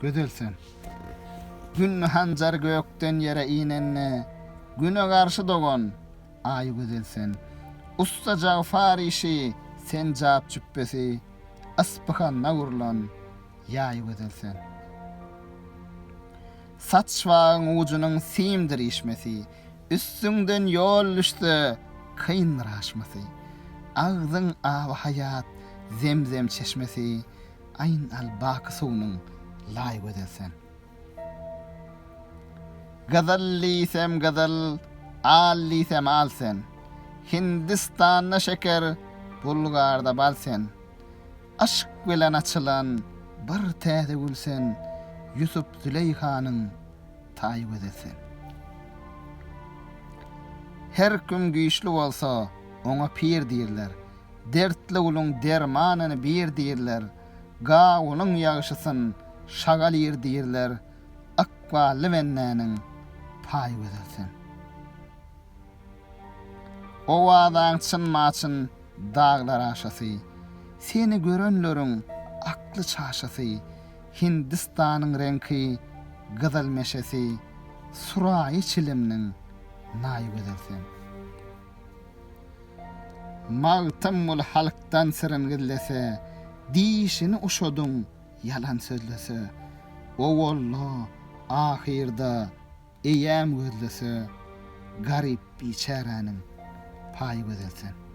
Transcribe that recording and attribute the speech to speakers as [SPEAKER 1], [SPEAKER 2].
[SPEAKER 1] gözelsen. Gün hanjar gökten yere inenne, güne garşı dogon ay gözelsen. Ustaca farişi sen jap cüppesi, aspahan nagurlan yay gözelsen. Saçvağın ucunun simdir işmesi, üstünden yol düştü kıyınraşması. Ağzın av hayat zemzem çeşmesi, ayın albaqı suğunun lay gözelsen. Gazalliysem gazal, alliysem al sen. Hindistanna şeker, Bulgarda bal sen. Aşk bilen açılan bir täze gülsen, Yusuf Züleyha'nın tay gözelsen. Her kim güýçli bolsa oňa pir diýerler. Dertli ulun dermanyny bir diýerler. Ga onun ýaşysyn şagal ýer diýerler. Akbaly mennäniň pay gözelsen. O wadaň çynmaçyn daglar aşasy, seni görenleriň akly çaşasy, Hindistanyň renki gyzal meşesi, suraý çilimniň naý gözelsen. Magtamul halkdan sırın gillese, dişini uşodun yalan sözlese, o walla ahirda eýäm gözlese, garip biçäräniň pay gözelsen.